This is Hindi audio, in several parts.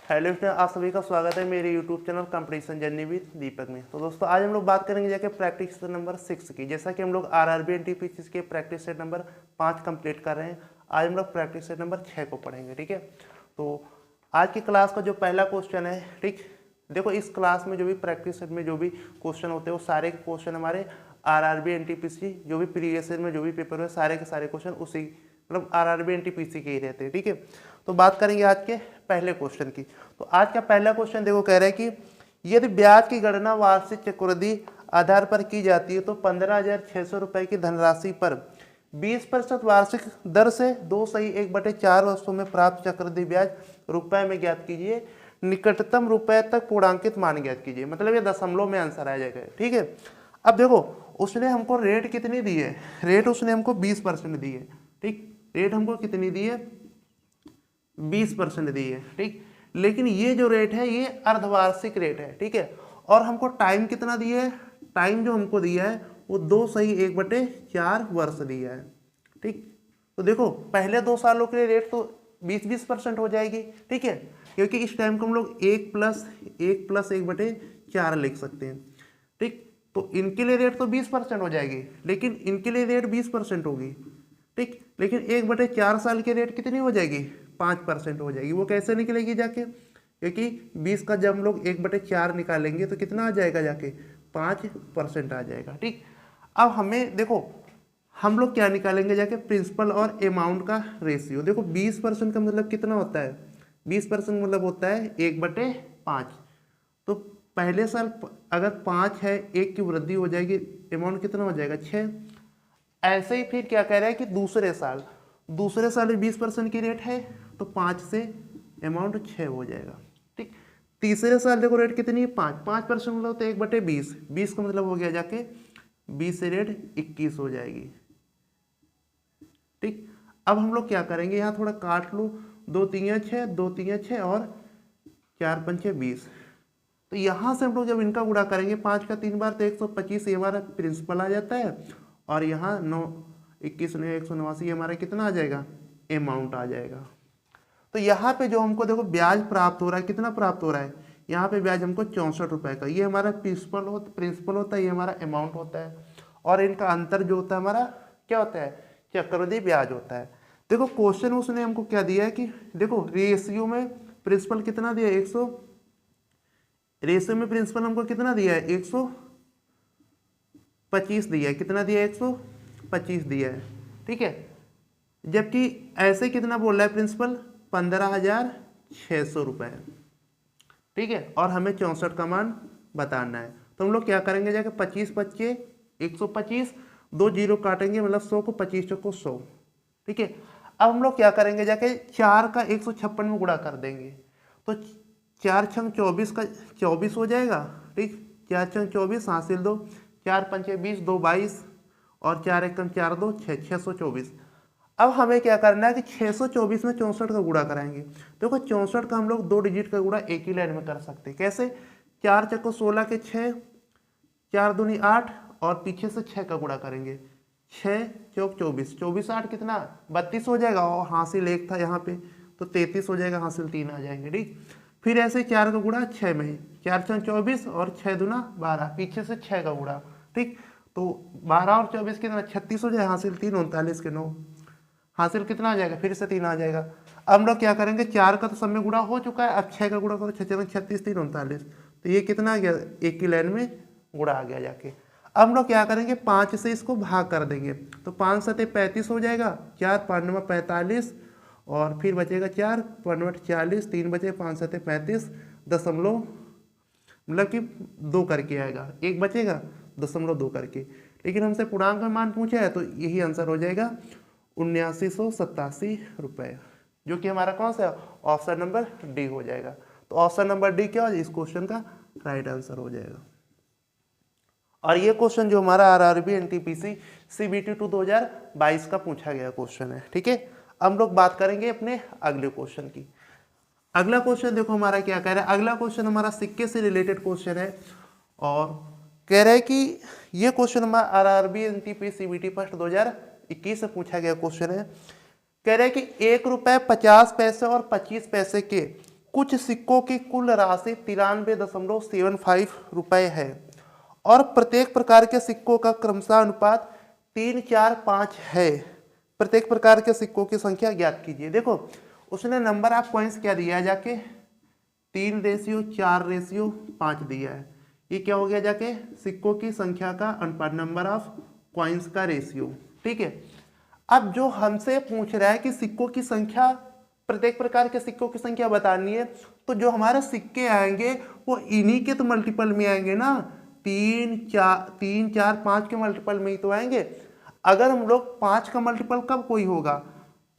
हेलो स्टूडेंट, आप सभी का स्वागत है मेरे YouTube channel competition journey with Deepak में। तो दोस्तों आज हम लोग बात करेंगे जाके प्रैक्टिस सेट नंबर 6 की। जैसा कि हम लोग आरआरबी एनटीपीसी के प्रैक्टिस सेट नंबर 5 कंप्लीट कर रहे हैं, आज हम लोग प्रैक्टिस सेट नंबर 6 को पढ़ेंगे। ठीक है, तो आज की क्लास का जो पहला क्वेश्चन है, ठीक देखो इस क्लास में जो भी प्रैक्टिस सेट में जो भी क्वेश्चन होते हैं वो सारे क्वेश्चन हमारे आरआरबी एनटीपीसी जो भी प्रीवियस ईयर में जो भी पेपर हुए सारे के सारे क्वेश्चन उसी मतलब आरआरबी एनटीपीसी के ही रहते हैं। ठीक है, तो बात करेंगे आज के पहले क्वेश्चन की। तो आज का पहला क्वेश्चन देखो कह रहा है कि यदि ब्याज की गणना वार्षिक चक्रवृद्धि आधार पर की जाती है तो 15,600 रुपए की धनराशि पर 20% वार्षिक दर से 2/1/4 वर्षों में प्राप्त चक्रवृद्धि ब्याज रुपए में ज्ञात कीजिए। निकटतम रुपए तक पूर्णांकित मान ज्ञात कीजिए। मतलब ये दशमलव में आंसर आ जाएगा। ठीक है, अब देखो उसने हमको रेट कितनी दी है, रेट उसने हमको 20% दी है। ठीक, रेट हमको कितनी दी है, 20% दी है। ठीक, लेकिन ये जो रेट है ये अर्धवार्षिक रेट है। ठीक है, और हमको टाइम कितना दिया है, टाइम जो हमको दिया है वो 2/1/4 वर्ष दिया है। ठीक, तो देखो पहले 2 सालों के लिए रेट तो 20% हो जाएगी। ठीक है, क्योंकि इस टाइम को हम लोग 1+1/4 लिख सकते हैं। ठीक, तो इनके लिए रेट तो 20% हो जाएगी, लेकिन इनके लिए रेट 20% होगी। ठीक, लेकिन 1/4 साल की रेट कितनी हो जाएगी, 5% हो जाएगी। वो कैसे निकलेगी जाके, क्योंकि 20 का जब हम लोग 1/4 निकालेंगे तो कितना आ जाएगा जाके 5% आ जाएगा। ठीक, अब हमें देखो हम लोग क्या निकालेंगे जाके, प्रिंसिपल और अमाउंट का रेशियो। देखो 20% का मतलब कितना होता है, 20% मतलब होता है 1/5। तो पहले साल अगर 5 है, 1 की वृद्धि हो जाएगी, अमाउंट कितना हो जाएगा 6। ऐसे ही फिर क्या कह रहा है कि दूसरे साल 20% की रेट है तो 5 से अमाउंट 6 हो जाएगा। ठीक, तीसरे साल देखो रेट कितनी है 5% मतलब तो 1/20, 20 का मतलब हो गया जाके 20 से रेट 21 हो जाएगी। ठीक, अब हम लोग क्या करेंगे, यहाँ थोड़ा काट लो, 2 3 6, 2 3 6 और 4 5 6 20। तो यहाँ से हम लोग जब इनका गुणा करेंगे 5 का 3 बार तो 125, ये हमारा प्रिंसिपल आ जाता है। और यहाँ 9 21 9 189 हमारा कितना आ जाएगा, अमाउंट आ जाएगा। तो यहाँ पे जो हमको देखो ब्याज प्राप्त हो रहा है, कितना प्राप्त हो रहा है, यहाँ पे ब्याज हमको 64 रुपए का, ये हमारा प्रिंसिपल होता है, ये हमारा अमाउंट होता है। और इनका अंतर जो होता है हमारा क्या होता है, चक्रवृद्धि ब्याज होता है। देखो क्वेश्चन उसने हमको क्या दिया है कि देखो रेशियो में प्रिंसिपल कितना दिया है, 100, रेशियो में प्रिंसिपल हमको कितना दिया है 125 दिया है, कितना दिया है 125 दिया है। ठीक है, जबकि ऐसे कितना बोल रहा है प्रिंसिपल, 15,600 रुपए। ठीक है, और हमें 64 का मान बताना है। तो हम लोग क्या करेंगे जाके 25 25 125, 2 जीरो काटेंगे मतलब 100 को 25 चौको 100। ठीक है, अब हम लोग क्या करेंगे जाके 4 का 156 में गुणा कर देंगे तो 4 छंग 24 का 24 हो जाएगा। ठीक, 4 छंग 24 हासिल 2, 4 पंचे 20, 2 22 और 4 एकम 4 2 6, 624। अब हमें क्या करना है कि 624 में 64 का गुणा कराएंगे। देखो 64 का हम लोग 2 डिजिट का गुणा एक ही लाइन में कर सकते हैं। कैसे, 4 चक्को 16 के 6, 4 दूनी 8 और पीछे से 6 का गुणा करेंगे, 6 चौक 24, 24 8 कितना 32 हो जाएगा। और हासिल 1 था यहाँ पे तो 33 हो जाएगा, हासिल 3 आ जाएंगे। ठीक, फिर ऐसे 4 का गुणा 6 में, 4 छः 24 और 6 दूना 12, पीछे से 6 का गुणा। ठीक, तो 12 और 24 कितना 36 हो जाए, हासिल 3 39 के 9, हासिल कितना आ जाएगा, फिर से 3 आ जाएगा। अब हम लोग क्या करेंगे, 4 का तो सब में गुणा हो चुका है, अब 6 का गुणा करो, 6 36 3 39, तो ये कितना आ गया, एक ही लाइन में गुणा आ गया जाके। अब हम लोग क्या करेंगे, 5 से इसको भाग कर देंगे तो 5 सते 35 हो जाएगा, 4 5 9 45 और फिर बचेगा 4 5 40, 3 बचे, 5 सते 35, दशमलव मतलब कि 2 करके आएगा, एक बचेगा 0.2 करके। लेकिन हमसे पूर्णांक में मान पूछा है तो यही आंसर हो जाएगा 7987 रुपये, जो कि हमारा कौन सा ऑप्शन नंबर डी हो जाएगा। तो ऑप्शन नंबर डी क्या हो, इस क्वेश्चन का राइट आंसर हो जाएगा। और ये क्वेश्चन जो हमारा आरआरबी एनटीपीसी सीबीटी 2 2022 का पूछा गया क्वेश्चन है। ठीक है, हम लोग बात करेंगे अपने अगले क्वेश्चन की। अगला क्वेश्चन देखो हमारा क्या कह रहा है, अगला क्वेश्चन हमारा सिक्के से रिलेटेड क्वेश्चन है और कह रहा है कि ये क्वेश्चन हमारा आरआरबी एनटीपीसी सीबीटी फर्स्ट 2021 से पूछा गया क्वेश्चन है। कह रहे हैं कि 1 रुपये 50 पैसे और 25 पैसे के कुछ सिक्कों की कुल राशि 93.75 रुपये है और प्रत्येक प्रकार के सिक्कों का क्रमशः अनुपात 3, 4, 5 है। प्रत्येक प्रकार के सिक्कों की संख्या ज्ञात कीजिए। देखो उसने नंबर ऑफ कॉइन्स क्या दिया है जाके 3:4:5 दिया है। ये क्या हो गया जाके सिक्कों की संख्या का अनुपात, नंबर ऑफ कॉइन्स का रेशियो। ठीक है, अब जो हमसे पूछ रहा है कि सिक्कों की संख्या, प्रत्येक प्रकार के सिक्कों की संख्या बतानी है, तो जो हमारे सिक्के आएंगे वो इन्हीं के तो मल्टीपल में आएंगे ना, 3, 4, 5 के मल्टीपल में ही तो आएंगे। अगर हम लोग 5 का मल्टीपल कब कोई होगा,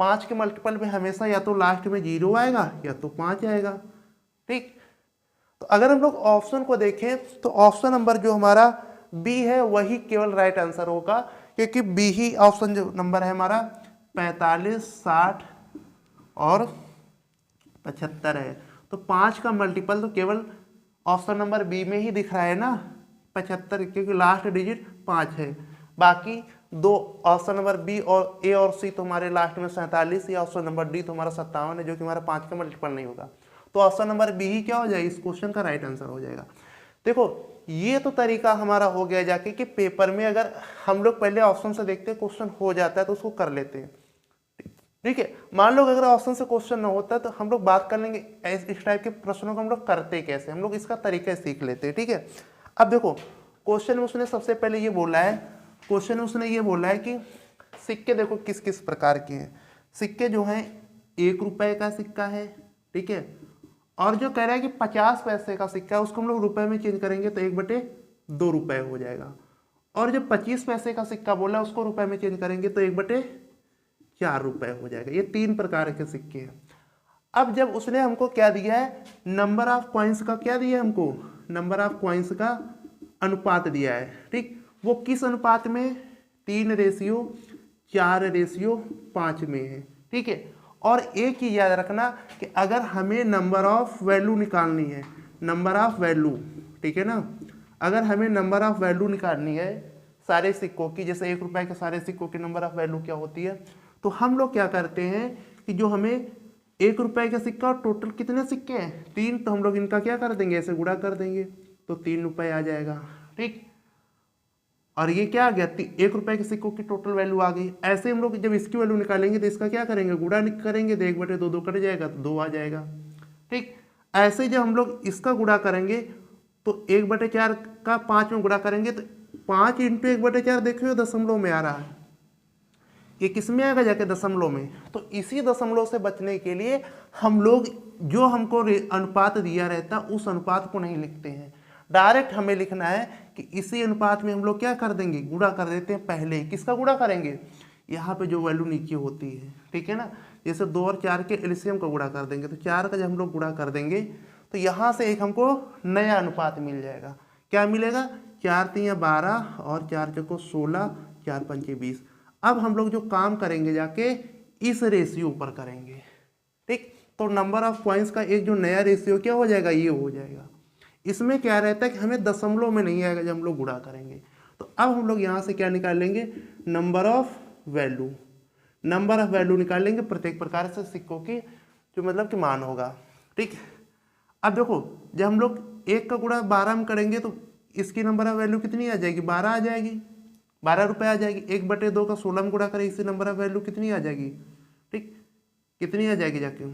5 के मल्टीपल में हमेशा या तो लास्ट में 0 आएगा या तो 5 आएगा। ठीक, तो अगर हम लोग ऑप्शन को देखें तो ऑप्शन नंबर जो हमारा बी है वही केवल राइट आंसर होगा, क्योंकि बी ही ऑप्शन जो नंबर है हमारा 45, 60 और 75 है। तो 5 का मल्टीपल तो केवल ऑप्शन नंबर बी में ही दिख रहा है ना, 75, क्योंकि लास्ट डिजिट 5 है। बाकी दो ऑप्शन नंबर बी और ए और सी तो हमारे लास्ट में 47, या ऑप्शन नंबर डी तो हमारा 57 है, जो कि हमारा 5 का मल्टीपल नहीं होगा। तो ऑप्शन नंबर बी ही क्या हो जाएगा, इस क्वेश्चन का राइट आंसर हो जाएगा। देखो ये तो तरीका हमारा हो गया जाके कि पेपर में अगर हम लोग पहले ऑप्शन से देखते हैं क्वेश्चन हो जाता है तो उसको कर लेते हैं। ठीक है, मान लो अगर ऑप्शन से क्वेश्चन ना होता तो हम लोग बात कर लेंगे इस टाइप के प्रश्नों को हम लोग करते कैसे, हम लोग इसका तरीका सीख लेते हैं। ठीक है, अब देखो क्वेश्चन में उसने सबसे पहले ये बोला है, क्वेश्चन में उसने ये बोला है कि सिक्के देखो किस किस प्रकार के हैं। सिक्के जो हैं 1 रुपए का सिक्का है, ठीक है, और जो कह रहा है कि 50 पैसे का सिक्का है उसको हम लोग रुपए में चेंज करेंगे तो 1/2 रुपए हो जाएगा। और जो 25 पैसे का सिक्का बोला उसको रुपए में चेंज करेंगे तो 1/4 रुपए हो जाएगा। ये 3 प्रकार के सिक्के हैं। अब जब उसने हमको क्या दिया है, नंबर ऑफ कॉइन्स का क्या दिया है हमको, नंबर ऑफ कॉइन्स का अनुपात दिया है। ठीक, वो किस अनुपात में, 3:4:5 में है। ठीक है, और एक चीज याद रखना कि अगर हमें नंबर ऑफ वैल्यू निकालनी है, नंबर ऑफ वैल्यू, ठीक है ना, अगर हमें नंबर ऑफ वैल्यू निकालनी है सारे सिक्कों की, जैसे 1 रुपए के सारे सिक्कों की नंबर ऑफ वैल्यू क्या होती है, तो हम लोग क्या करते हैं कि जो हमें 1 रुपए का सिक्का और टोटल कितने सिक्के हैं 3, तो हम लोग इनका क्या कर देंगे, ऐसे गुणा कर देंगे तो 3 रुपए आ जाएगा। ठीक, और ये क्या आ गया, 1 रुपए के सिक्कों की टोटल वैल्यू आ गई। ऐसे हम लोग जब इसकी वैल्यू निकालेंगे तो इसका क्या करेंगे, गुणा करेंगे तो 1/2 कट जाएगा तो 2 आ जाएगा। ठीक, ऐसे जब हम लोग इसका गुणा करेंगे तो 1/4 का 5 में गुणा करेंगे तो 5 × 1/4 देखिए दशमलव में आ रहा है, ये किस में आएगा जाके, दशमलव में। तो इसी दशमलव से बचने के लिए हम लोग जो हमको अनुपात दिया रहता उस अनुपात को नहीं लिखते हैं, डायरेक्ट हमें लिखना है कि इसी अनुपात में हम लोग क्या कर देंगे, गुणा कर देते हैं। पहले किसका गुणा करेंगे, यहाँ पे जो वैल्यू नीचे होती है, ठीक है ना, जैसे 2 और 4 के एलसीएम का गुणा कर देंगे तो 4 का जब हम लोग गुणा कर देंगे तो यहाँ से एक हमको नया अनुपात मिल जाएगा। क्या मिलेगा, 4 × 3 = 12 और 4 × 4 = 16, 4 × 5 = 20। अब हम लोग जो काम करेंगे जाके इस रेशियो पर करेंगे। ठीक, तो नंबर ऑफ कॉइन्स का एक जो नया रेशियो क्या हो जाएगा, ये हो जाएगा। इसमें क्या रहता है कि हमें दशमलव में नहीं आएगा जब हम लोग गुणा करेंगे। तो अब हम लोग यहाँ से क्या निकाल लेंगे, number of value, number of value निकाल लेंगे प्रत्येक प्रकार से सिक्कों की जो मतलब कि मान होगा। ठीक, अब देखो जब हम लोग 1 का गुणा 12 में करेंगे तो इसकी नंबर ऑफ वैल्यू कितनी आ जाएगी, 12 आ जाएगी, 12 रुपये आ जाएगी। 1/2 का 16 में गुणा करें, इससे नंबर ऑफ वैल्यू कितनी आ जाएगी, ठीक, कितनी आ जाएगी जाके,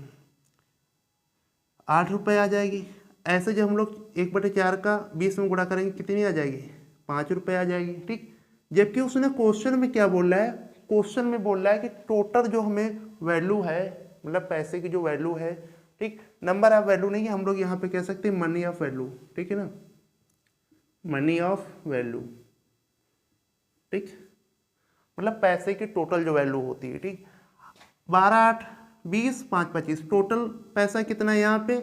8 रुपये आ जाएगी। ऐसे जब हम लोग 1/4 का 20 में गुणा करेंगे कितनी आ जाएगी, 5 रुपये आ जाएगी। ठीक, जबकि उसने क्वेश्चन में क्या बोल रहा है, क्वेश्चन में बोल रहा है कि टोटल जो हमें वैल्यू है, मतलब पैसे की जो वैल्यू है, ठीक, नंबर ऑफ वैल्यू नहीं है, हम लोग यहाँ पे कह सकते हैं मनी ऑफ वैल्यू। ठीक है ना, मनी ऑफ वैल्यू। ठीक, मतलब पैसे की टोटल जो वैल्यू होती है। ठीक, 12, 8, 20, 5, 25, टोटल पैसा कितना है यहाँ पे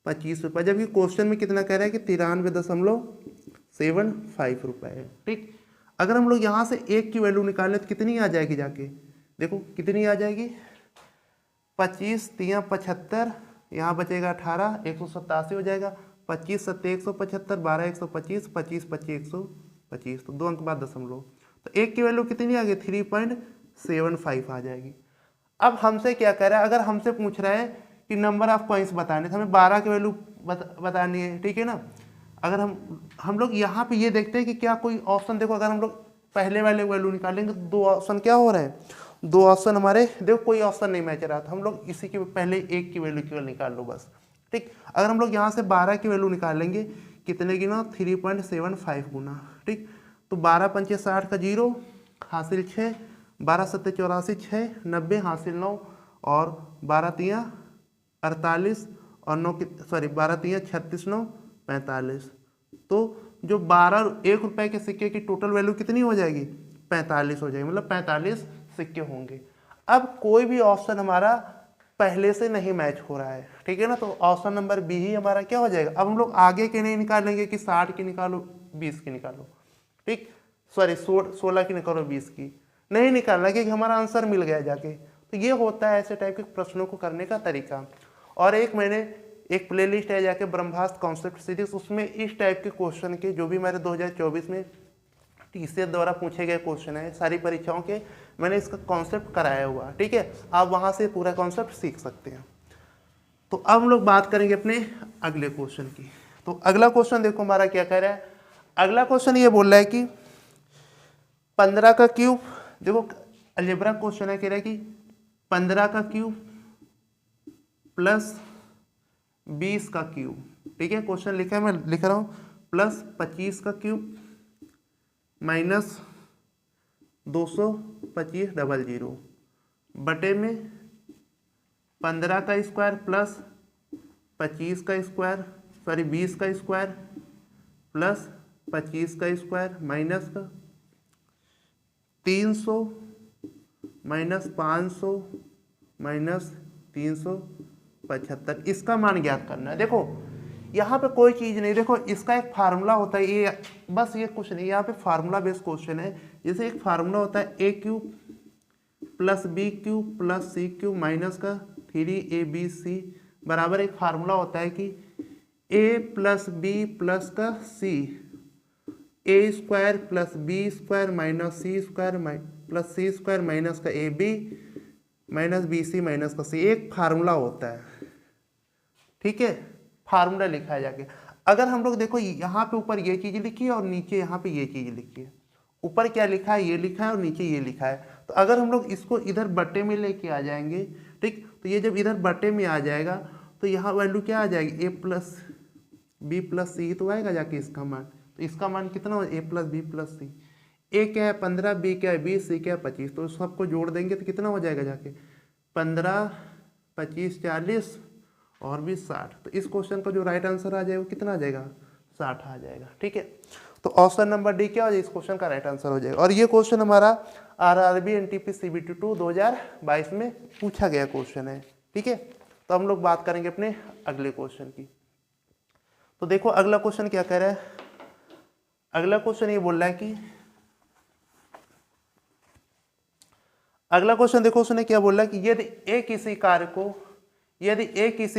25 रुपये, जबकि क्वेश्चन में कितना कह रहा है कि 93.75 रुपये है। ठीक, अगर हम लोग यहाँ से 1 की वैल्यू निकालें तो कितनी आ जाएगी जाके, देखो कितनी आ जाएगी, 25 × 3 = 75, यहाँ बचेगा 18, 187 हो जाएगा, 25 × 7 = 175, 12 × 125, 25 × 25 = 125, तो 2 अंक बाद दशमलव, तो 1 की वैल्यू कितनी आ गई, 3.75 आ जाएगी। अब हमसे क्या कह रहा है, अगर हमसे पूछ रहा है कि नंबर ऑफ कॉइन्स बताने थे, हमें 12 की वैल्यू बतानी है, ठीक है ना। अगर हम लोग यहाँ पे ये देखते हैं कि क्या कोई ऑप्शन, देखो अगर हम लोग पहले वाले वैल्यू निकालेंगे तो 2 ऑप्शन क्या हो रहे हैं, 2 ऑप्शन हमारे, देखो कोई ऑप्शन नहीं मैच रहा था, हम लोग इसी के पहले एक की वैल्यू केवल निकाल लो बस, ठीक। अगर हम लोग यहाँ से 12 की वैल्यू निकालेंगे, कितने गुना, 3.75 गुना, ठीक। तो 12 पंचे 60 का 0 हासिल 6, 12 सत्ते 84 6, 90 हासिल 9, और 12 तियाँ 48 और 9 की, सॉरी 12 तियाँ 36 9 45। तो जो 12 1 रुपए के सिक्के की टोटल वैल्यू कितनी हो जाएगी, 45 हो जाएगी, मतलब 45 सिक्के होंगे। अब कोई भी ऑप्शन हमारा पहले से नहीं मैच हो रहा है, ठीक है ना, तो ऑप्शन नंबर बी ही हमारा क्या हो जाएगा। अब हम लोग आगे के नहीं निकालेंगे कि 60 की निकालो 20 की निकालो, ठीक, सॉरी 16 की निकालो 20 की, नहीं निकालना, क्योंकि हमारा आंसर मिल गया जाके। तो ये होता है ऐसे टाइप के प्रश्नों को करने का तरीका। और एक मैंने एक प्लेलिस्ट है जाके ब्रह्मास्त्र कॉन्सेप्ट सीरीज, उसमें इस टाइप के क्वेश्चन के जो भी मेरे 2024 में टीसीएस द्वारा पूछे गए क्वेश्चन है सारी परीक्षाओं के, मैंने इसका कॉन्सेप्ट कराया हुआ, ठीक है, आप वहाँ से पूरा कॉन्सेप्ट सीख सकते हैं। तो अब हम लोग बात करेंगे अपने अगले क्वेश्चन की। तो अगला क्वेश्चन देखो हमारा क्या कह रहा है, अगला क्वेश्चन ये बोल रहा है कि 15 का क्यूब, देखो अलजेब्रा क्वेश्चन है, कह रहा है कि 15 का क्यूब प्लस 20 का क्यूब, ठीक है, क्वेश्चन लिखा है, मैं लिख रहा हूँ, प्लस 25 का क्यूब माइनस 225 00 बटे में 15 का स्क्वायर प्लस 25 का स्क्वायर, सॉरी 20 का स्क्वायर प्लस 25 का स्क्वायर माइनस का 300 माइनस 500 माइनस 375, इसका मान ज्ञात करना है। देखो यहाँ पे कोई चीज़ नहीं, देखो इसका एक फार्मूला होता है, ये बस ये कुछ नहीं, यहाँ पे फार्मूला बेस्ड क्वेश्चन है। जैसे एक फार्मूला होता है a cube plus b cube plus c cube minus का 3abc बराबर एक फार्मूला होता है कि ए प्लस बी प्लस का सी, ए square plus B square minus सी स्क्वायर प्लस सी स्क्वायर माइनस का A B minus B C minus का सी, एक फार्मूला होता है, ठीक है, फार्मूला लिखा है जाके। अगर हम लोग देखो यहाँ पे ऊपर ये चीज़ लिखी है और नीचे यहाँ पे ये चीज़ लिखी है, ऊपर क्या लिखा है, ये लिखा है, और नीचे ये लिखा है। तो अगर हम लोग इसको इधर बट्टे में लेके आ जाएंगे, ठीक, तो ये जब इधर बट्टे में आ जाएगा तो यहाँ वैल्यू क्या आ जाएगी, ए प्लस बी प्लस सी तो आएगा जाके इसका मान। तो इसका मान कितना हो, ए प्लस बी प्लस सी, ए क्या है 15, बी क्या है 20, सी क्या है 25, तो सबको जोड़ देंगे तो कितना हो जाएगा जाके 15 25 40 और भी 60। तो इस क्वेश्चन का जो राइट आंसर आ जाएगा वो कितना आ जाएगा, 60 आ जाएगा, ठीक है। तो ऑप्शन नंबर डी क्या हो जाएगा, इस क्वेश्चन का राइट आंसर हो जाएगा। और ये क्वेश्चन हमारा आरआरबी एनटीपी सीबीटी 2 2022 में पूछा गया क्वेश्चन है, ठीक है। तो हम लोग बात करेंगे अपने अगले क्वेश्चन की। तो देखो अगला क्वेश्चन क्या कह रहा है, अगला क्वेश्चन ये बोल रहा है कि, अगला क्वेश्चन देखो उसने क्या बोला कि यदि ए किसी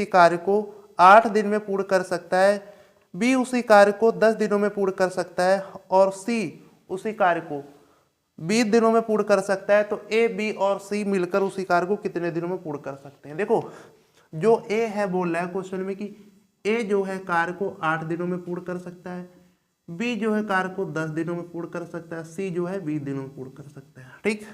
कार्य को 8 दिन में पूर्ण कर सकता है, बी उसी कार्य को 10 दिनों में पूर्ण कर सकता है, और सी उसी कार्य को 20 दिनों में पूर्ण कर सकता है, तो ए बी और सी मिलकर उसी कार्य को कितने दिनों में पूर्ण कर सकते हैं। देखो जो ए है बोल रहा है क्वेश्चन में कि ए जो है कार्य को 8 दिनों में पूर्ण कर सकता है, बी जो है कार्य को 10 दिनों में पूर्ण कर सकता है, सी जो है 20 दिनों में पूर्ण कर सकता है, ठीक।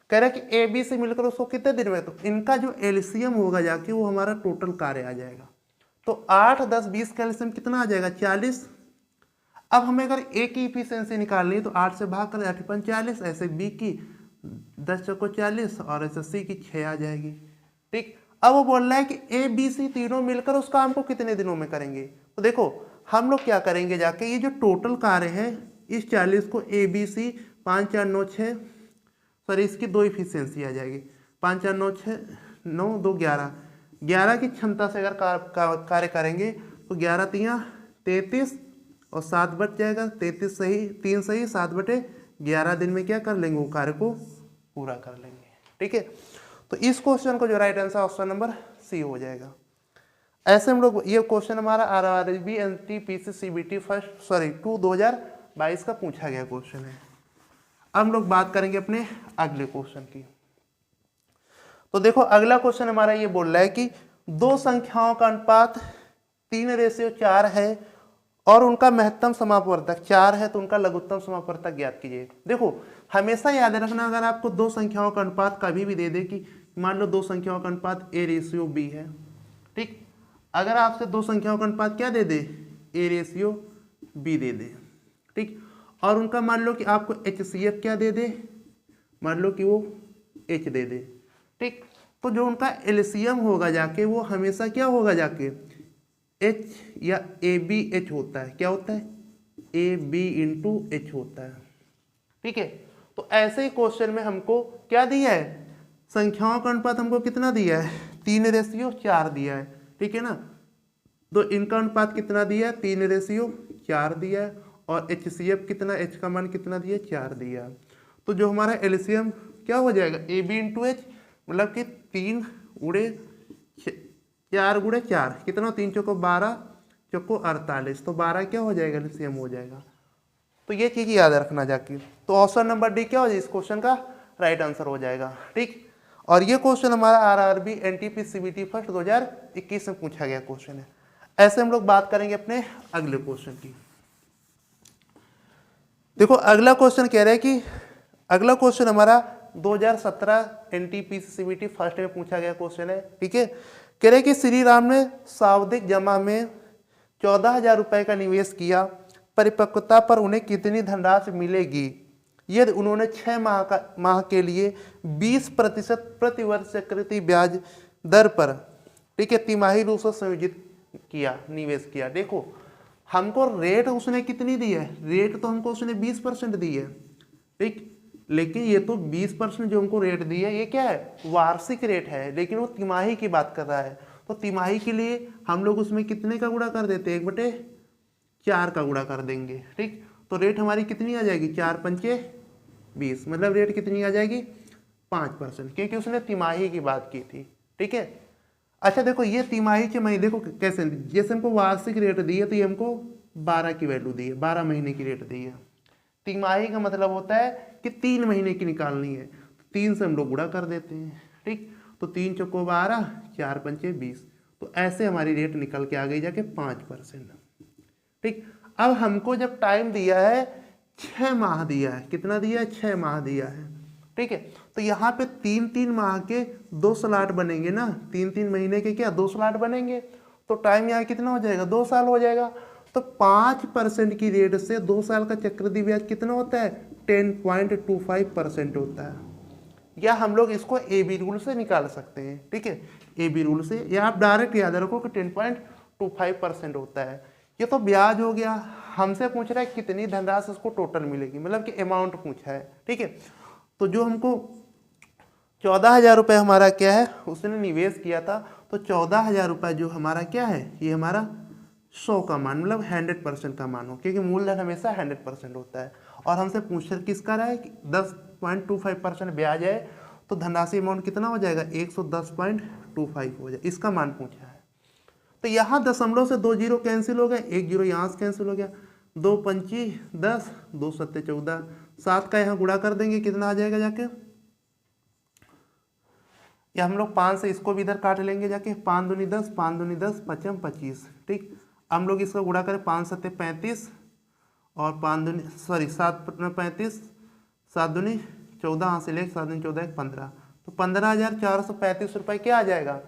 कह रहा है कि ए बी से मिलकर उसको कितने दिन में, तो इनका जो एलसीएम होगा जाके वो हमारा टोटल कार्य आ जाएगा। तो 8 10 20 का एलसीएम कितना आ जाएगा 40। अब हमें अगर ए की इफिशियंसी निकालनी है तो 8 से भाग कर 8 × 40, ऐसे बी की 10 चौको 40 और ऐसे सी की 6 आ जाएगी, ठीक। अब वो बोल रहा है कि ए बी सी तीनों मिलकर उस काम को कितने दिनों में करेंगे। तो देखो हम लोग क्या करेंगे जाके, ये जो टोटल कार्य है इस 40 को ए बी सी 5 4 9 6, सॉरी इसकी 2 इफिशियंसी आ जाएगी, 5 4 9 6 9 2 11, 11 की क्षमता से अगर कार्य करेंगे तो 11 तियाँ 33 और 7 बच जाएगा, 33 सही 3 सही 7 बटे 11 दिन में क्या कर लेंगे, वो कार्य को पूरा कर लेंगे, ठीक है। तो इस क्वेश्चन को जो right answer option number C हो जाएगा। ऐसे हम लोग, ये क्वेश्चन हमारा आरआरबी एनटीपीसी सीबीटी 2 2022 का पूछा गया क्वेश्चन है। अब हम लोग बात करेंगे अपने अगले क्वेश्चन की। तो देखो अगला क्वेश्चन हमारा ये बोल रहा है कि दो संख्याओं का अनुपात 3:4 है और उनका महत्तम समापवर्तक 4 है तो उनका लघुत्तम समापवर्तक ज्ञात कीजिए। देखो हमेशा याद रखना, अगर आपको दो संख्याओं का अनुपात कभी भी दे दे कि मान लो दो संख्याओं का अनुपात A/B है, ठीक, अगर आपसे दो संख्याओं का अनुपात क्या दे दे, A/B दे दे, ठीक, और उनका मान लो कि आपको HCF क्या दे दे, मान लो कि वो H दे दे, ठीक, तो जो उनका LCM होगा जाके वो हमेशा क्या होगा जाके H या ABH होता है। क्या होता है? AB/H होता है, ठीक है। तो ऐसे ही क्वेश्चन में हमको क्या दिया है, संख्याओं का अनुपात हमको कितना दिया है, 3:4 दिया है, ठीक है ना। तो इनका अनुपात कितना दिया है, 3:4 दिया है और HCF कितना, H का मान कितना दिया, 4 दिया है। तो जो हमारा LCM क्या हो जाएगा, AB/H, मतलब कि 3 गुणे 4 गुणे 4 कितना, 3 चौको 12 चौको 48, तो 12 क्या हो जाएगा, LCM हो जाएगा। तो ये चीज़ याद रखना जाके। तो ऑप्शन नंबर डी क्या हो जाएगा, इस क्वेश्चन का राइट आंसर हो जाएगा, ठीक। और ये क्वेश्चन हमारा RRB NTP CBT फर्स्ट 2021 में पूछा गया क्वेश्चन है। ऐसे हम लोग बात करेंगे अपने अगले क्वेश्चन की। देखो अगला क्वेश्चन कह रहा है कि अगला क्वेश्चन हमारा 2017 NTP CBT फर्स्ट में पूछा गया क्वेश्चन है, ठीक है। कह रहे कि श्री राम ने सावधिक जमा में 14,000 रुपए का निवेश किया, परिपक्वता पर उन्हें कितनी धनराशि मिलेगी यदि उन्होंने 6 माह के लिए 20% प्रतिवर्ष चक्रवृद्धि ब्याज दर पर, ठीक है, तिमाही रूप से संयोजित किया, निवेश किया। देखो हमको रेट उसने कितनी दी है, रेट तो हमको उसने 20% दी है, ठीक, लेकिन ये तो 20% जो हमको रेट दी है ये क्या है, वार्षिक रेट है, लेकिन वो तिमाही की बात कर रहा है। तो तिमाही के लिए हम लोग उसमें कितने का गुणा कर देते हैं, 1/4 का गुणा कर देंगे, ठीक। तो रेट हमारी कितनी आ जाएगी, 4 पंचे 20, मतलब रेट कितनी आ जाएगी, 5%, क्योंकि उसने तिमाही की बात की थी, ठीक है। अच्छा देखो ये तिमाही के महीने, देखो कैसे, जैसे हमको वार्षिक रेट दी है तो ये हमको 12 की वैल्यू दी है, 12 महीने की रेट दी है। तिमाही का मतलब होता है कि 3 महीने की निकालनी है, 3 से हम लोग गुणा कर देते हैं, ठीक। तो 3 चौको 12, 4 पंचे 20, तो ऐसे हमारी रेट निकल के आ गई जाके 5%, ठीक। अब हमको जब टाइम दिया है 6 माह दिया है, कितना दिया है, 6 माह दिया है, ठीक है। तो यहाँ पे 3-3 माह के 2 स्लॉट बनेंगे ना, 3-3 महीने के क्या 2 स्लॉट बनेंगे, तो टाइम यहाँ कितना हो जाएगा, 2 साल हो जाएगा। तो 5% की रेट से 2 साल का चक्रवृद्धि ब्याज कितना होता है, 10.25% होता है। या हम लोग इसको AB रूल से निकाल सकते हैं, ठीक है, AB रूल से, या आप डायरेक्ट याद रखो कि 10.25% होता है। ये तो ब्याज हो गया। हमसे पूछ रहा है कितनी धनराशि उसको टोटल मिलेगी, मतलब कि अमाउंट पूछा है, ठीक है। तो जो हमको 14,000 रुपये हमारा क्या है, उसने निवेश किया था, तो 14,000 रुपये जो हमारा क्या है, ये हमारा 100 का मान, मतलब 100% का मान हो, क्योंकि मूलधन हमेशा 100% होता है। और हमसे पूछ किसका रहा है कि 10.25% ब्याज है, तो धनराशि अमाउंट कितना हो जाएगा, 110.25 हो जाए, इसका मान पूछा है। तो यहाँ दशमलव से 2 जीरो कैंसिल हो गए, 1 जीरो यहाँ से कैंसिल हो गया, 2 पंची 10, 2 सत्ते 14, 7 का यहाँ गुणा कर देंगे, कितना आ जाएगा जाके, या हम लोग 5 से इसको भी इधर काट लेंगे जाके, 5 दूनी 10, 5 दूनी 10, 5 25, ठीक। हम लोग इसका गुणा करें, 5 सत्ते 35 और 5 दूनी 7 35, 7 दूनी 14, यहाँ से ले 7 दूनी 14 15, तो 15,435 रुपये क्या आ जाएगा,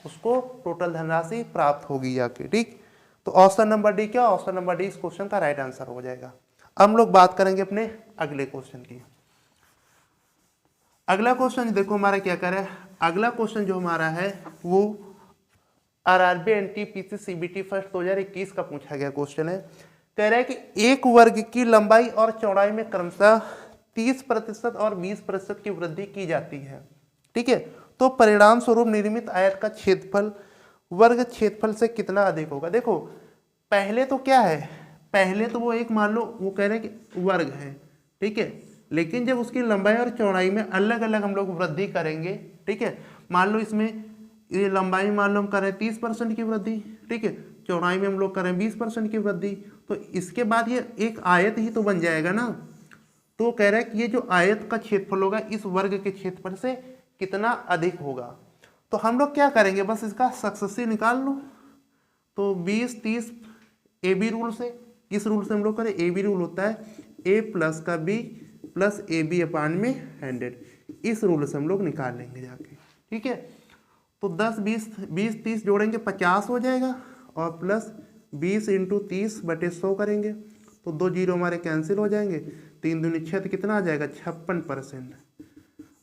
उसको टोटल धनराशि प्राप्त होगी जाके, ठीक। तो ऑप्शन नंबर डी क्या, ऑप्शन नंबर डी इस क्वेश्चन का राइट आंसर हो जाएगा। हम लोग बात करेंगे अपने अगले क्वेश्चन की। अगला क्वेश्चन देखो हमारा क्या कर रहा है, अगला क्वेश्चन जो हमारा है वो RRB NTPC CBT फर्स्ट 2021 का पूछा गया क्वेश्चन है। कह रहा है कि एक वर्ग की लंबाई और चौड़ाई में क्रमशः 30% और 20% की वृद्धि की जाती है, ठीक है। तो परिणाम स्वरूप निर्मित आयत का क्षेत्रफल वर्ग क्षेत्रफल से कितना अधिक होगा। देखो पहले तो क्या है, पहले तो वो एक मान लो वो कह रहे हैं कि वर्ग है, ठीक है, लेकिन जब उसकी लंबाई और चौड़ाई में अलग अलग हम लोग वृद्धि करेंगे, ठीक है, मान लो इसमें ये लंबाई मान लो हम करें 30% की वृद्धि, ठीक है, चौड़ाई में हम लोग करें 20% की वृद्धि, तो इसके बाद ये एक आयत ही तो बन जाएगा ना। तो कह रहा है कि ये जो आयत का क्षेत्रफल होगा इस वर्ग के क्षेत्रफल से कितना अधिक होगा। तो हम लोग क्या करेंगे, बस इसका सक्सेसिव निकाल लो। तो 20 30 ए बी रूल से, इस रूल से हम लोग करें, ए बी रूल होता है ए प्लस का बी प्लस ए बी अपान में 100, इस रूल से हम लोग निकाल लेंगे जाके, ठीक है। तो 10 20 20 30 जोड़ेंगे 50 हो जाएगा, और प्लस 20 इंटू 30/100 करेंगे तो 2 जीरो हमारे कैंसिल हो जाएंगे, 3 दूनी 6 कितना आ जाएगा 56%।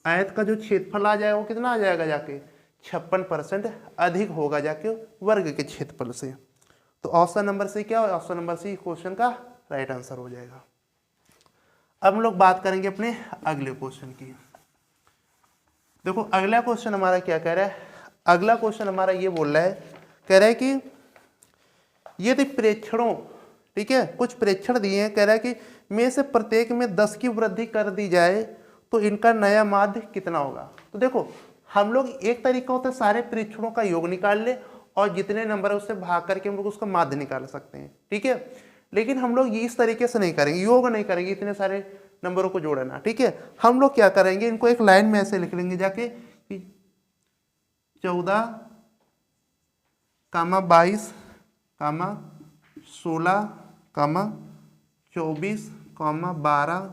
आयत का जो क्षेत्रफल आ जाएगा वो कितना आ जाएगा जाके 56% अधिक होगा जाके वर्ग के क्षेत्रफल से। तो ऑप्शन नंबर सी क्या, ऑप्शन नंबर सी क्वेश्चन का राइट आंसर हो जाएगा। अब हम लोग बात करेंगे अपने अगले क्वेश्चन की। देखो अगला क्वेश्चन हमारा क्या कह रहा है, अगला क्वेश्चन हमारा ये बोल रहा है, कह रहा है कि यदि प्रेक्षणों, ठीक है, कुछ प्रेक्षण दिए हैं, कह रहा है कि में से प्रत्येक में 10 की वृद्धि कर दी जाए तो इनका नया माध्य कितना होगा। तो देखो हम लोग एक तरीका होता है सारे प्रेक्षणों का योग निकाल ले और जितने नंबर है उससे भाग करके हम लोग उसका माध्य निकाल सकते हैं, ठीक है। लेकिन हम लोग इस तरीके से नहीं करेंगे, योग नहीं करेंगे इतने सारे नंबरों को जोड़ना, ठीक है। हम लोग क्या करेंगे, इनको एक लाइन में ऐसे लिख लेंगे जाके कि 14, 22, 16, 24, 12,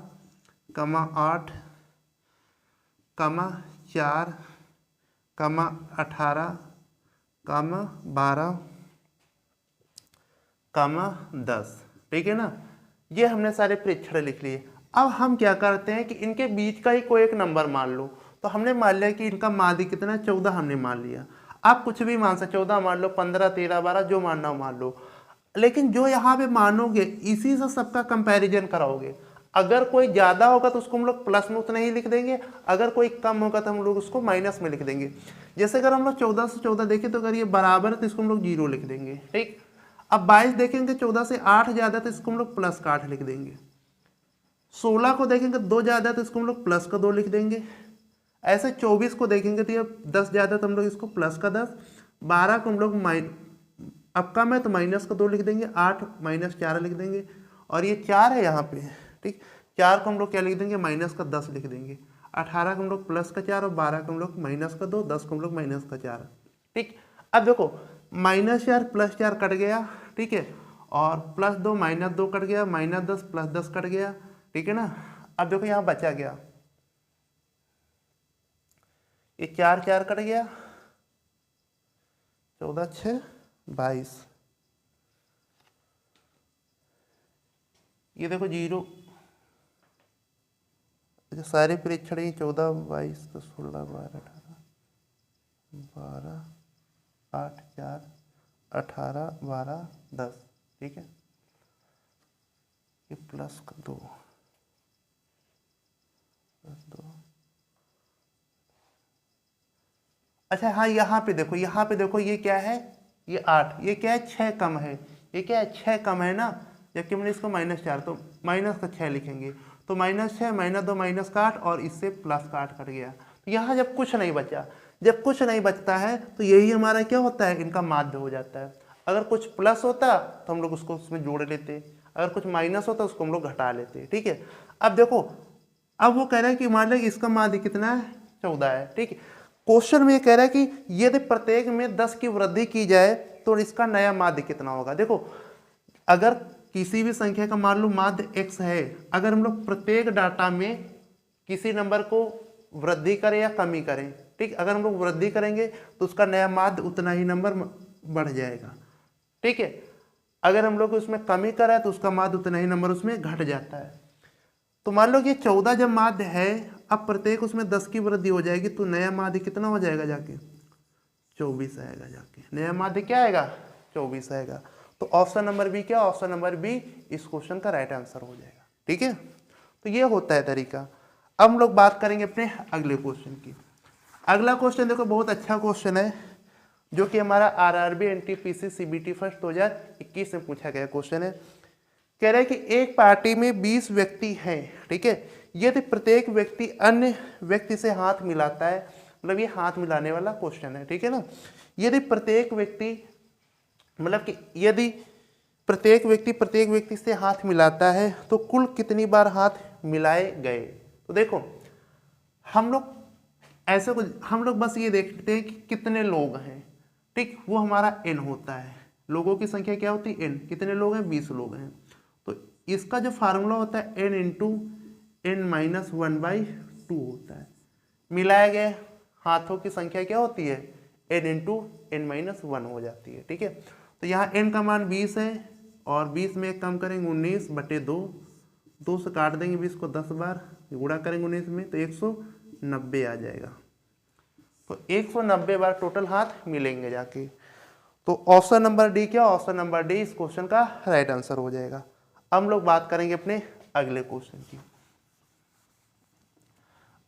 8, 4, 18, 12, 10, ठीक है ना। ये हमने सारे प्रेक्षण लिख लिए। अब हम क्या करते हैं कि इनके बीच का ही कोई एक नंबर मान लो। तो हमने मान लिया कि इनका माध्य कितना है 14 हमने मान लिया। आप कुछ भी मान सकते, 14 मान लो, 15, 13, 12 जो मानना हो मान लो। लेकिन जो यहाँ पे मानोगे इसी से सबका कंपैरिजन कराओगे। अगर कोई ज़्यादा होगा तो उसको हम लोग प्लस में उतना ही लिख देंगे, अगर कोई कम होगा तो हम लोग उसको माइनस में लिख देंगे। जैसे अगर हम लोग 14 से 14 देखें तो अगर ये बराबर है तो इसको हम लोग 0 लिख देंगे, ठीक। अब 22 देखेंगे 14 से 8 ज़्यादा तो इसको हम लोग प्लस का 8 लिख देंगे। 16 को देखेंगे 2 ज़्यादा तो इसको हम लोग प्लस का 2 लिख देंगे। ऐसे 24 को देखेंगे तो ये 10 ज़्यादा तो हम लोग इसको प्लस का 10। 12 को हम लोग अब कम है तो माइनस का 2 लिख देंगे। 8 - 4 लिख देंगे। और ये 4 है यहाँ पे, ठीक। 4 को हम लोग क्या लिख देंगे, माइनस का 10 लिख देंगे। 18 को हम लोग प्लस का 4 और 12 को हम लोग माइनस का 2, 10 को हम लोग माइनस का 4, ठीक। अब देखो -4 + 4 कट गया, ठीक है, और +2 - 2 कट गया, -10 + 10 कट गया, ठीक है ना। अब देखो यहाँ बचा गया, ये 4 4 कट गया, 14 6 22, ये देखो 0। अच्छा सारे परीक्षण ही 14 22 तो 16 12 18 12 8 4 18 12 10, ठीक है। ये प्लस का 2 +2। अच्छा हाँ यहाँ पे देखो, यहाँ पे देखो ये क्या है, ये 8, ये क्या है 6 कम है, ये क्या है 6 कम है ना, जबकि हमने इसको -4 तो माइनस का 6 लिखेंगे। तो -6 -2 माइनस का 8 और इससे प्लस का 8 कट गया। तो यहाँ जब कुछ नहीं बचा, जब कुछ नहीं बचता है तो यही हमारा क्या होता है, इनका माध्य हो जाता है। अगर कुछ प्लस होता तो हम लोग उसको उसमें जोड़ लेते, अगर कुछ माइनस होता उसको हम लोग घटा लेते, ठीक है। अब देखो अब वो कह रहा है कि मान लो इसका माध्य कितना है 14 है, ठीक है। क्वेश्चन में ये कह रहा है कि यदि प्रत्येक में 10 की वृद्धि की जाए तो इसका नया माध्य कितना होगा। देखो अगर किसी भी संख्या का मान लो माध्य x है, अगर हम लोग प्रत्येक डाटा में किसी नंबर को वृद्धि करें या कमी करें, ठीक, अगर हम लोग वृद्धि करेंगे तो उसका नया माध्य उतना ही नंबर बढ़ जाएगा, ठीक है। अगर हम लोग उसमें कमी करें तो उसका माध्य उतना ही नंबर उसमें घट जाता है। तो मान लो कि 14 जब माध्य है, अब प्रत्येक उसमें 10 की वृद्धि हो जाएगी तो नया माध्य कितना हो जाएगा जाके 24 आएगा जाके, नया माध्य क्या आएगा 24 आएगा। तो ऑप्शन नंबर बी क्या, ऑप्शन नंबर बी इस क्वेश्चन का राइट आंसर हो जाएगा, ठीक है। तो ये होता है तरीका। अब हम लोग बात करेंगे अपने अगले क्वेश्चन की। अगला क्वेश्चन देखो बहुत अच्छा क्वेश्चन है, जो कि हमारा आरआरबी एनटीपीसी सीबीटी फर्स्ट 2021 में पूछा गया क्वेश्चन है। कह रहा है कि एक पार्टी में 20 व्यक्ति हैं, ठीक है। यदि प्रत्येक व्यक्ति अन्य व्यक्ति से हाथ मिलाता है, मतलब ये हाथ मिलाने वाला क्वेश्चन है, ठीक है ना। यदि प्रत्येक व्यक्ति मतलब कि यदि प्रत्येक व्यक्ति से हाथ मिलाता है तो कुल कितनी बार हाथ मिलाए गए। तो देखो हम लोग ऐसे कुछ हम लोग बस ये देखते हैं कि कितने लोग हैं, ठीक, वो हमारा n होता है। लोगों की संख्या क्या होती है, n। कितने लोग हैं, 20 लोग हैं। तो इसका जो फार्मूला होता है n इंटू n-1/2 होता है। मिलाया गया हाथों की संख्या क्या होती है, n इंटू n-1 हो जाती है, ठीक है। तो यहाँ n का मान 20 है और 20 में कम करेंगे 19/2, 2 से काट देंगे 20 को 10 बार, गुणा करेंगे 19 में तो 190 आ जाएगा। तो 190 बार टोटल हाथ मिलेंगे जाके। तो ऑप्शन नंबर डी क्या, ऑप्शन नंबर डी इस क्वेश्चन का राइट आंसर हो जाएगा। अब हम लोग बात करेंगे अपने अगले क्वेश्चन की।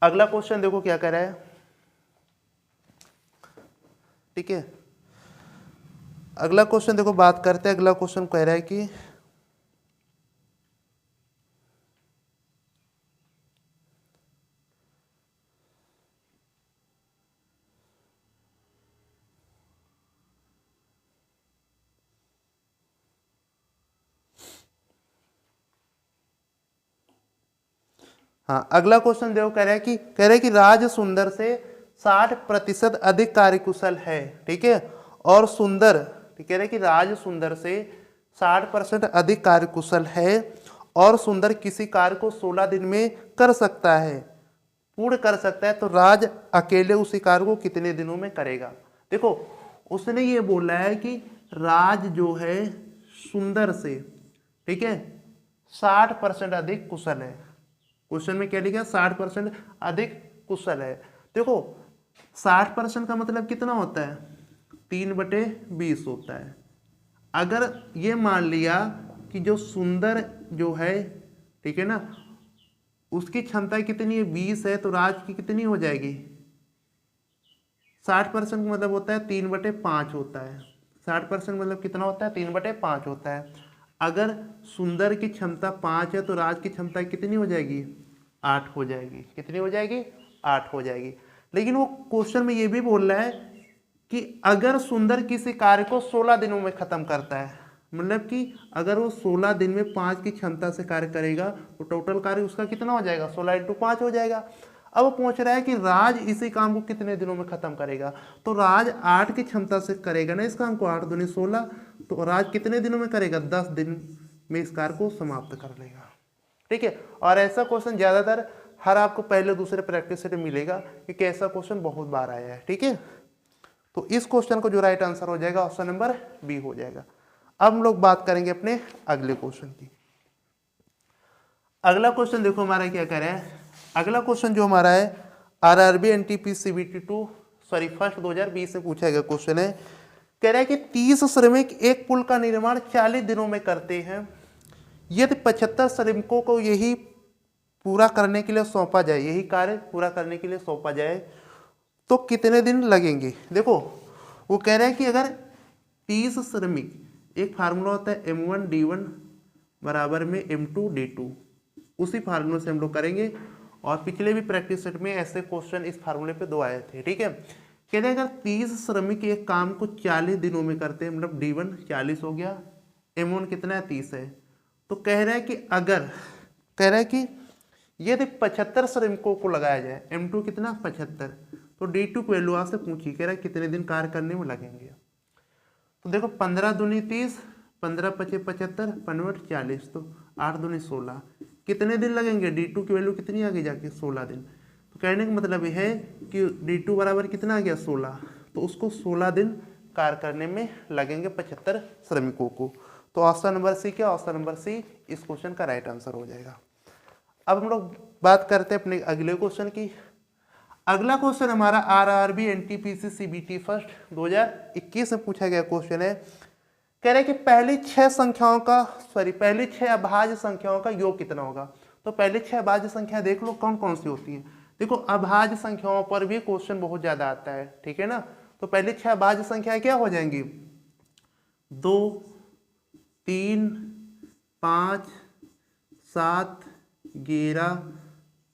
अगला क्वेश्चन देखो क्या कह रहा है, ठीक है। अगला क्वेश्चन देखो बात करते हैं। अगला क्वेश्चन कह रहा है कि हाँ, अगला क्वेश्चन देखो कह रहा है कि राज सुंदर से 60% अधिक कार्यकुशल है, ठीक है, और सुंदर, कह रहा है कि राज सुंदर से 60% अधिक कार्यकुशल है और सुंदर किसी कार्य को 16 दिन में कर सकता है, पूर्ण कर सकता है, तो राज अकेले उसी कार्य को कितने दिनों में करेगा। देखो उसने ये बोला है कि राज जो है सुंदर से, ठीक है, 60% अधिक कुशल है। क्वेश्चन में क्या लिखा है, 60% अधिक कुशल है। देखो 60% का मतलब कितना होता है, 3/20 होता है। अगर ये मान लिया कि जो सुंदर जो है, ठीक है ना, उसकी क्षमता कितनी है, 20 है, तो राज की कितनी हो जाएगी, 60% का मतलब होता है 3/5 होता है। 60% मतलब कितना होता है, 3/5 होता है। अगर सुंदर की क्षमता 5 है तो राज की क्षमता कितनी हो जाएगी, 8 हो जाएगी। कितनी हो जाएगी, 8 हो जाएगी। लेकिन वो क्वेश्चन में ये भी बोल रहा है कि अगर सुंदर किसी कार्य को 16 दिनों में खत्म करता है, मतलब कि अगर वो 16 दिन में 5 की क्षमता से कार्य करेगा तो टोटल कार्य उसका कितना हो जाएगा, 16 × 5 हो जाएगा। अब वो पूछ रहा है कि राज इसी काम को कितने दिनों में खत्म करेगा, तो राज 8 की क्षमता से करेगा ना इस काम को, 8 दूनी 16, तो राज कितने दिनों में करेगा, 10 दिन में इस कार्य को समाप्त कर लेगा, ठीक है। और ऐसा क्वेश्चन ज्यादातर हर आपको पहले दूसरे प्रैक्टिस सेट में मिलेगा, क्योंकि ऐसा क्वेश्चन बहुत बार आया है, ठीक है। तो इस क्वेश्चन को जो राइट आंसर हो जाएगा ऑप्शन नंबर बी हो जाएगा। अब हम लोग बात करेंगे अपने अगले क्वेश्चन की। अगला क्वेश्चन देखो हमारा क्या कह रहा है। अगला क्वेश्चन जो हमारा है RRB NTPC CBT 2 sorry first 2020 से पूछा गया क्वेश्चन है। कह रहा है कि 30 श्रमिक एक पुल का निर्माण 40 दिनों में करते हैं। यदि 75 श्रमिकों को यही पूरा करने के लिए सौंपा जाए, यही कार्य पूरा करने के लिए सौंपा जाए तो कितने दिन लगेंगे। देखो वो कह रहा है कि अगर 30 श्रमिक, एक फार्मूला होता है M1D1 बराबर में M2D2, उसी फार्मूले से हम लोग करेंगे। और पिछले भी प्रैक्टिस सेट में ऐसे क्वेश्चन इस फार्मूले पे 2 आए थे, ठीक है। कह रहे हैं अगर 30 श्रमिक एक काम को 40 दिनों में करते हैं, मतलब D1 40 हो गया, M1 कितना है, 30 है, तो कह रहा है कि अगर, कह रहा है कि यदि 75 श्रमिकों को लगाया जाए, M2 कितना 75, तो D2 की वैल्यू आपसे पूछी, कह रहा है कितने दिन कार्य करने में लगेंगे। तो देखो 15 दूनी 30, 15 × 5 = 75, 15 × 40, तो 8 दूनी 16, कितने दिन लगेंगे, D2 की वैल्यू कितनी आ गई जाके, 16 दिन। तो कहने का मतलब यह है कि D2 बराबर कितना आ गया, 16, तो उसको 16 दिन कार्य करने में लगेंगे 75 श्रमिकों को। तो ऑप्शन नंबर सी क्या, ऑप्शन नंबर सी इस क्वेश्चन का राइट आंसर हो जाएगा। अब हम लोग बात करते हैं अपने अगले क्वेश्चन की। अगला क्वेश्चन हमारा आरआरबी एनटीपीसी CBT फर्स्ट 2021 में पूछा गया क्वेश्चन है। कह रहे हैं कि पहली 6 संख्याओं का, पहली 6 अभाज्य संख्याओं का योग कितना होगा। तो पहली 6 अभाज्य संख्या देख लो कौन कौन सी होती हैं। देखो अभाज्य संख्याओं पर भी क्वेश्चन बहुत ज्यादा आता है, ठीक है ना। तो पहली 6 अभाज्य संख्या क्या हो जाएंगी, 2, 3, 5, 7, 11,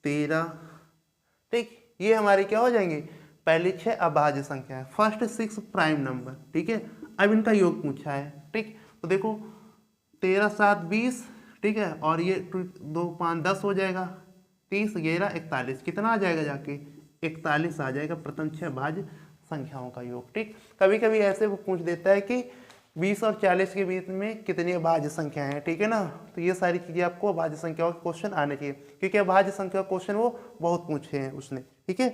13, ठीक, ये हमारी क्या हो जाएंगी, पहली 6 अभाज्य संख्या है, फर्स्ट 6 प्राइम नंबर, ठीक है। अब इनका योग पूछा है, ठीक। तो देखो 13, 7, 20, ठीक है, और ये 2, 5, 10 हो जाएगा, 30, 11, 41, कितना आ जाएगा जाके 41 आ जाएगा, प्रथम 6 भाज्य संख्याओं का योग। ठीक, कभी कभी ऐसे वो पूछ देता है कि 20 और 40 के बीच में कितनी भाज्य संख्या है, ठीक है ना। तो ये सारी चीजें आपको भाज्य संख्याओं के क्वेश्चन आने चाहिए, क्योंकि भाज्य संख्या क्वेश्चन वो बहुत पूछे हैं उसने। ठीक है,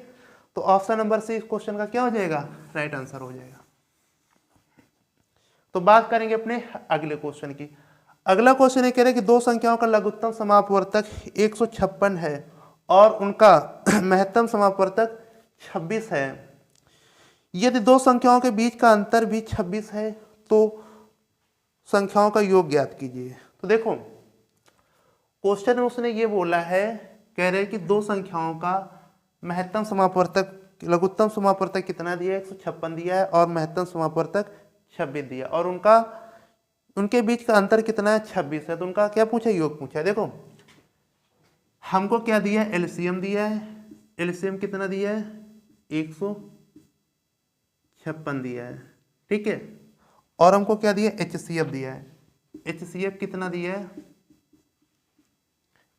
तो ऑप्शन नंबर सी इस क्वेश्चन का क्या हो जाएगा, राइट आंसर हो जाएगा। तो बात करेंगे अपने अगले क्वेश्चन की। अगला क्वेश्चन ये कह रहे हैं कि दो संख्याओं का लघुत्तम समापवर्तक 156 है और उनका महत्तम समापवर्तक 26 है। यदि दो संख्याओं के बीच का अंतर भी 26 है तो संख्याओं का योग ज्ञात कीजिए। तो देखो क्वेश्चन में उसने ये बोला है, कह रहे हैं कि दो संख्याओं का महत्तम समापवर्तक, लघुत्तम समापवर्तक कितना दिया है, 156 दिया है और महत्तम समापवर्तक 26 दिया, और उनके बीच का अंतर कितना है, 26 है। तो उनका क्या पूछा, योग पूछा है। देखो हमको क्या दिया है, एलसीएम दिया है। एलसीएम कितना दिया है, 156 दिया है, ठीक है। और हमको क्या दिया, एचसीएफ दिया है। एचसीएफ कितना दिया है,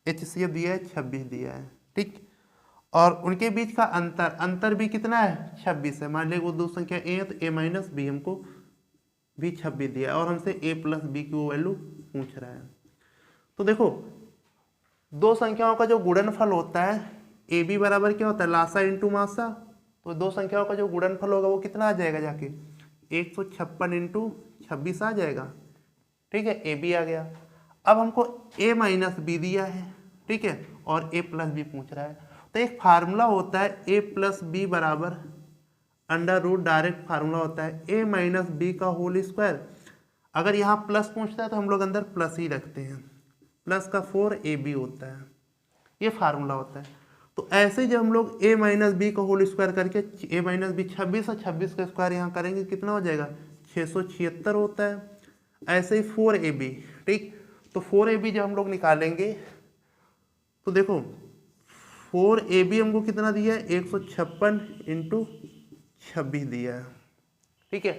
एचसीएफ दिया है 26 दिया है, ठीक। और उनके बीच का अंतर भी कितना है, 26 है। मान लीजिए वो दो संख्या ए है तो ए माइनस बी हमको भी 26 दिया है, और हमसे ए प्लस बी की वो वैल्यू पूछ रहा है। तो देखो दो संख्याओं का जो गुणनफल होता है, ए बी बराबर क्या होता है, लासा इंटू मासा। तो दो संख्याओं का जो गुणनफल होगा वो कितना आ जाएगा, जाके 156 इंटू 26 आ जाएगा, ठीक है। ए बी आ गया। अब हमको ए माइनस बी दिया है, ठीक है, और ए प्लस बी पूछ रहा है। तो एक फार्मूला होता है ए प्लस बी बराबर अंडर रूट, डायरेक्ट फार्मूला होता है ए माइनस बी का होल स्क्वायर। अगर यहाँ प्लस पूछता है तो हम लोग अंदर प्लस ही रखते हैं, प्लस का 4ab होता है, ये फार्मूला होता है। तो ऐसे जब हम लोग a माइनस बी का होल स्क्वायर करके a माइनस बी 26 और 26 का स्क्वायर यहाँ करेंगे कितना हो जाएगा, 676 होता है। ऐसे ही 4ab, ठीक। तो 4ab जब हम लोग निकालेंगे तो देखो 4ab हमको कितना दिया है, 156 इंटू 26 दिया है, ठीक है।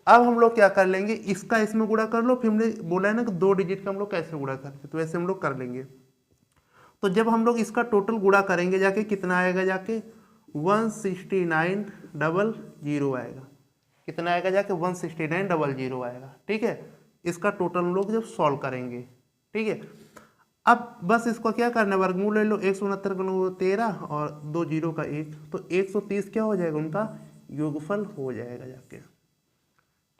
अब हम लोग क्या कर लेंगे, इसका इसमें गुणा कर लो। फिर हमने बोला है ना कि 2 डिजिट का हम लोग कैसे गुणा करते, तो वैसे हम लोग कर लेंगे। तो जब हम लोग इसका टोटल गुणा करेंगे जाके कितना आएगा, जाके 16900 आएगा। कितना आएगा, जाके 16900 आएगा, ठीक है। इसका टोटल हम लोग जब सॉल्व करेंगे, ठीक है। अब बस इसको क्या करना है, वर्गमूल ले लो, 169 का 13 और 2 0 का 1, तो 130 क्या हो जाएगा, उनका योगफल हो जाएगा जाके,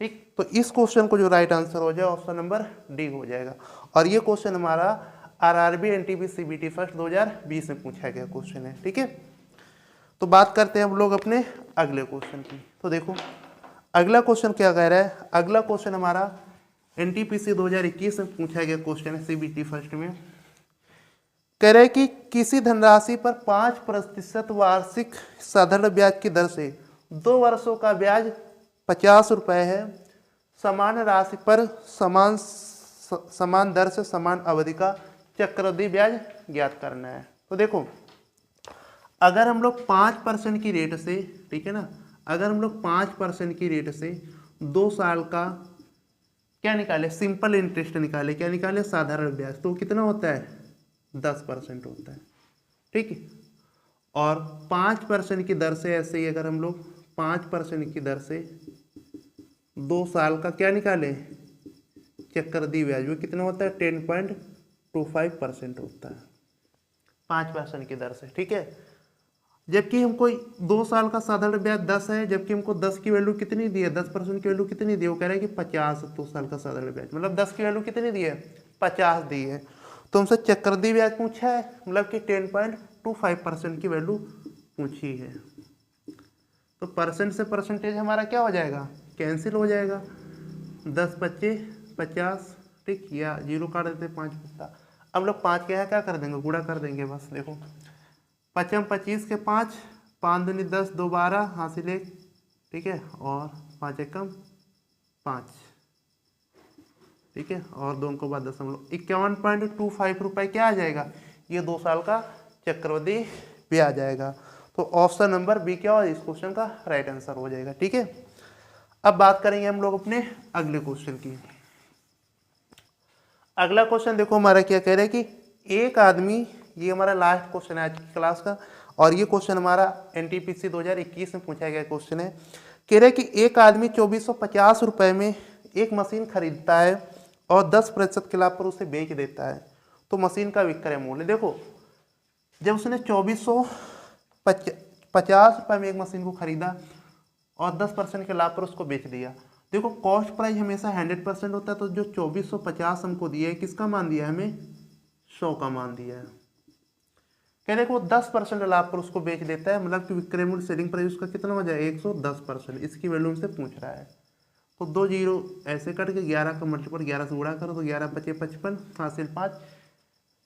ठीक। तो इस क्वेश्चन को जो राइट आंसर हो जाए ऑप्शन नंबर डी हो जाएगा। और ये क्वेश्चन हमारा आरआरबी एनटीपी सीबीटी फर्स्ट 2020 में पूछा गया क्वेश्चन है, ठीक है। तो बात करते हैं हम लोग अपने अगले क्वेश्चन की। तो देखो अगला क्वेश्चन क्या कह रहा है, अगला क्वेश्चन हमारा एनटीपीसी 2021 में पूछा गया क्वेश्चन है, सीबीटी फर्स्ट में। कह रहे कि किसी धनराशि पर 5% वार्षिक साधारण ब्याज की दर से 2 वर्षों का ब्याज 50 रुपये है। समान राशि पर समान दर से समान अवधि का चक्रवृद्धि ब्याज ज्ञात करना है। तो देखो अगर हम लोग 5% की रेट से, ठीक है ना, अगर हम लोग 5% की रेट से 2 साल का क्या निकाले, सिंपल इंटरेस्ट निकाले, क्या निकाले, साधारण ब्याज, तो कितना होता है, 10% होता है, ठीक है। और 5% की दर से ऐसे ही अगर हम लोग 5% की दर से 2 साल का क्या निकाले, चक्रवृद्धि ब्याज, वो कितना होता है, 10.25% होता है 5% की दर से, ठीक है। जबकि हमको 2 साल का साधारण ब्याज 10 है, जबकि हमको 10 की वैल्यू कितनी दी है, 10% की वैल्यू कितनी दी है, वो कह रहे हैं कि 50 2 साल का साधारण ब्याज, मतलब 10 की वैल्यू कितनी दी है, 50 दी है। तो हमसे चक्रवृद्धि ब्याज पूछा है, मतलब कि 10.25% की वैल्यू पूछी है। तो परसेंट से परसेंटेज हमारा क्या हो जाएगा, कैंसिल हो जाएगा, 10 25 50, ठीक, या 0 काट देते 5 पत्ता। अब लोग 5 के यहाँ क्या कर देंगे, गुणा कर देंगे बस। देखो 5 25 के 5, 5 दूनी 10, 2 12, हासिल 1, ठीक है, और 5 एकम 5, ठीक है, और 2 को बाद 51.25 रुपये क्या आ जाएगा, ये 2 साल का चक्रवृद्धि ब्याज आएगा। तो ऑप्शन नंबर बी क्या हो, इस क्वेश्चन का राइट आंसर हो जाएगा, ठीक है। अब बात करेंगे हम लोग अपने अगले क्वेश्चन की। अगला क्वेश्चन देखो हमारा क्या कह रहे हैं कि एक आदमी, ये हमारा लास्ट क्वेश्चन है आज की क्लास का, और ये क्वेश्चन हमारा NTPC 2021 में पूछा गया क्वेश्चन है। कह रहे कि एक आदमी 2450 रुपये में एक मशीन खरीदता है और 10% के लाभ पर उसे बेच देता है, तो मशीन का विक्रय मूल्य। देखो, जब उसने 2450 रुपये में एक मशीन को खरीदा और 10% के लाभ पर उसको बेच दिया। देखो, कॉस्ट प्राइस हमेशा 100% होता है, तो जो 2450 हमको दिया है, किसका मान दिया है हमें? 100 का मान दिया है। कहने को 10% लाभ पर उसको बेच देता है, मतलब कि विक्रय मूल्य सेलिंग प्राइस उसका कितना हो जाए? 110%। इसकी वैल्यू हमसे पूछ रहा है। तो 2 जीरो ऐसे कट के 11 का मल्टीपल 11 से गुणा करो तो 11 पचे 55, हासिल 5,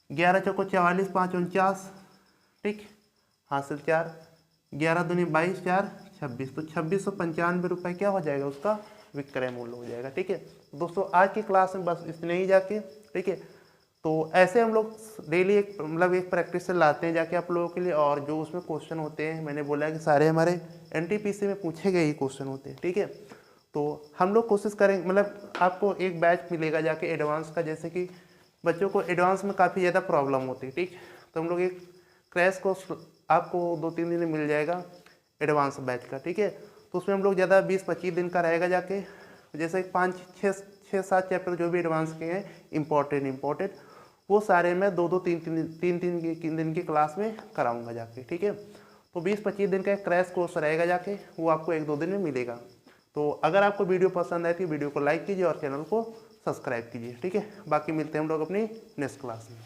11 चौको 44, 5 49, ठीक, हासिल 4, 11 दूनी 22, 4 26, तो 2695 रुपये क्या हो जाएगा? उसका विक्रय मूल्य हो जाएगा। ठीक है दोस्तों, आज की क्लास में बस इतने ही जाके। ठीक है, तो ऐसे हम लोग डेली एक मतलब एक प्रैक्टिस से लाते हैं जाके आप लोगों के लिए, और जो उसमें क्वेश्चन होते हैं, मैंने बोला कि सारे हमारे NTPC में पूछे गए ही क्वेश्चन होते हैं। ठीक है, तो हम लोग कोशिश करेंगे, मतलब आपको एक बैच मिलेगा जाके एडवांस का, जैसे कि बच्चों को एडवांस में काफ़ी ज़्यादा प्रॉब्लम होती है। ठीक, तो हम लोग एक क्रैश कोर्स आपको 2-3 दिन में मिल जाएगा एडवांस बैच का। ठीक है, तो उसमें हम लोग ज़्यादा 20-25 दिन का रहेगा जाके, जैसे 5-6-7 चैप्टर जो भी एडवांस के हैं इम्पोर्टेंट, वो सारे मैं 2-3 दिन की क्लास में कराऊंगा जाके। ठीक है, तो 20-25 दिन का एक क्रैश कोर्स रहेगा जाके, वो आपको 1-2 दिन में मिलेगा। तो अगर आपको वीडियो पसंद आए तो वीडियो को लाइक कीजिए और चैनल को सब्सक्राइब कीजिए। ठीक है, बाकी मिलते हैं हम लोग अपनी नेक्स्ट क्लास में।